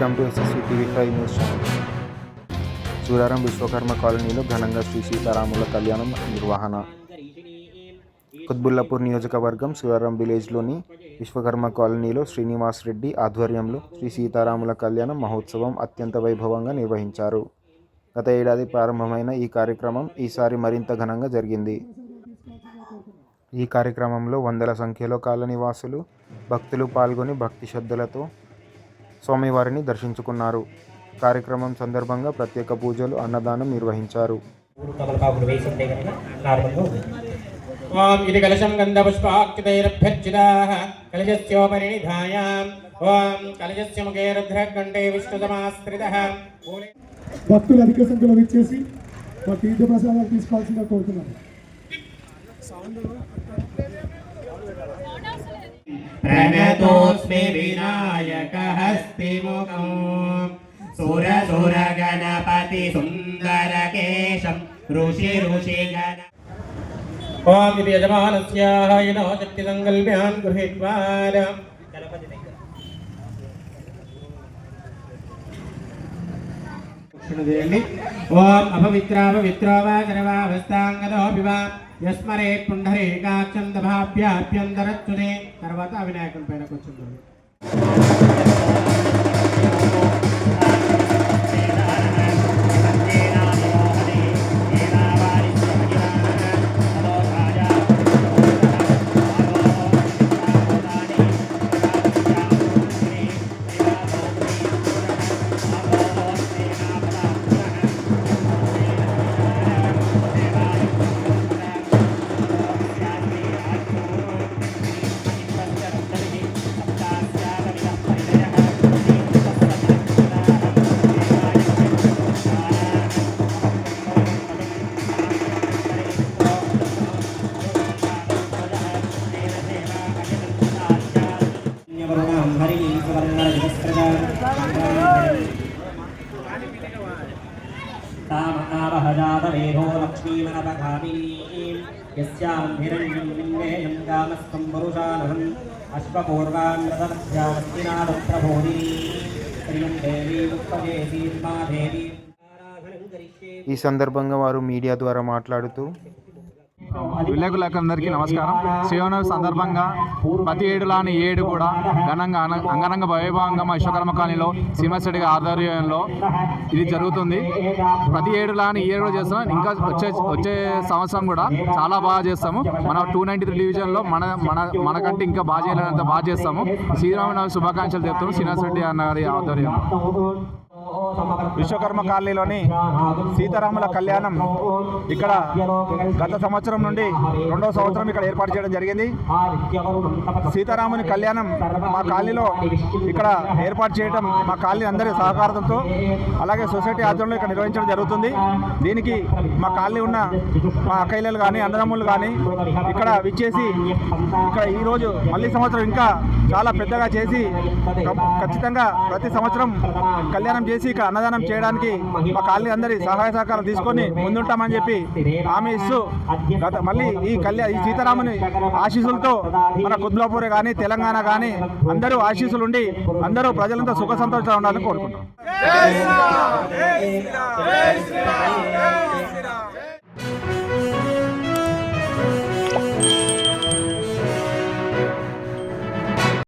Welcome to SSV TV5 news channel. Suraram Vishwakarma కాలనీలో ఘనంగా శ్రీ సీతారాముల కళ్యాణం నిర్వహణ. కుత్బుల్లాపూర్ నియోజకవర్గం సూరారం విలేజ్లోని విశ్వకర్మ కాలనీలో శ్రీనివాస్ రెడ్డి ఆధ్వర్యంలో శ్రీ సీతారాముల కళ్యాణ మహోత్సవం అత్యంత వైభవంగా నిర్వహించారు. గత ఏడాది ప్రారంభమైన ఈ కార్యక్రమం ఈసారి మరింత ఘనంగా జరిగింది. ఈ కార్యక్రమంలో వందల సంఖ్యలో కాలనీవాసులు భక్తులు పాల్గొని భక్తి శ్రద్ధలతో స్వామివారిని దర్శించుకున్నారు. కార్యక్రమం సందర్భంగా ప్రత్యేక పూజలు, అన్నదానం నిర్వహించారు. ఓం ఇది కలశం గంధపుష్పాక్షతైరభ్యర్చితాః కలశస్యోపరి నిధాయ ఓం కలశస్య ముఖే రుద్రకంఠే విష్ణుసమాశ్రితః. భక్తులు అధిక సంఖ్యలో విచ్చేసి మా తీర్థ ప్రసాదాలు తీసుకోవాల్సిందిగా కోరుతున్నాను. ప్రణతోస్మి వినాయకహస్తిముఖం సురసురగణపతి సుందరకేశం ఋషిగణ. ఓం ఇది యజమానస్యాః యనో శక్తి సంకల్ప్యాన్ గృహీత్వా ఓం అపవిత్రాపవిత్రోవా గర్వావస్థాంగదోపివా యస్మరే పుండరీకాక్షం దభాభ్యాభ్యంతరచ్యుతే. తర్వాత వినాయకుని పైన కూర్చుంటుంది. తామనావహజాతవేహో లక్ష్మీమనపగామినీం యస్యాం హిరణ్యం నిన్నేయం కామస్తం పురుషానహం అశ్వపూర్వాం రథమధ్యామస్తినాదం ప్రభోదినీ శ్రియం దేవీ ఉత్పజేసీర్మాదేవీ. ఈ సందర్భంగా వారు మీడియా ద్వారా మాట్లాడుతూ, విలేకరులందరికీ నమస్కారం. శ్రీరామనవమి సందర్భంగా ప్రతి ఏడులాని ఏడు కూడా ఘనంగా అంగరంగ వైభవంగా మా విశ్వకర్మ కాలనీలో శ్రీనివాస్ రెడ్డి ఆధ్వర్యంలో ఇది జరుగుతుంది. ప్రతి ఏడులాని ఏడు కూడా చేస్తాం. ఇంకా వచ్చే సంవత్సరం కూడా చాలా బాగా చేస్తాము. మన 293 డివిజన్లో మనకంటే ఇంకా బాగా చేయలేనంత బాగా చేస్తాము. శ్రీరామనవమి శుభాకాంక్షలు చెప్తాము శ్రీనివాస్ రెడ్డి అన్న గారి ఆధ్వర్యంలో. విశ్వకర్మ కాలనీలోని సీతారాముల కళ్యాణం ఇక్కడ గత సంవత్సరం నుండి 2వ సంవత్సరం ఇక్కడ ఏర్పాటు చేయడం జరిగింది. సీతారాముని కళ్యాణం మా కాలనీలో ఇక్కడ ఏర్పాటు చేయడం మా కాలనీ అందరి సహకారంతో అలాగే సొసైటీ ఆధ్వర్యంలో ఇక్కడ నిర్వహించడం జరుగుతుంది. దీనికి మా కాలనీ ఉన్న మా అక్కయ్యలు కానీ అన్నదమ్ములు కానీ ఇక్కడ విచ్చేసి ఇక్కడ ఈరోజు మళ్ళీ సంవత్సరం ఇంకా చాలా పెద్దగా చేసి ఖచ్చితంగా ప్రతి సంవత్సరం కళ్యాణం చేసి ఇక్కడ అన్నదానం చేయడానికి మా కాలనీ అందరి సహాయ సహకారం తీసుకొని ముందుంటామని చెప్పి హామీ ఇస్తూ మళ్ళీ ఈ సీతారాముని ఆశీస్సులతో మన కుత్బుల్లాపూర్ కానీ తెలంగాణ కానీ అందరూ ఆశీస్సులు ఉండి అందరూ ప్రజలంతా సుఖ సంతోషాలు ఉండాలని కోరుకుంటున్నాం.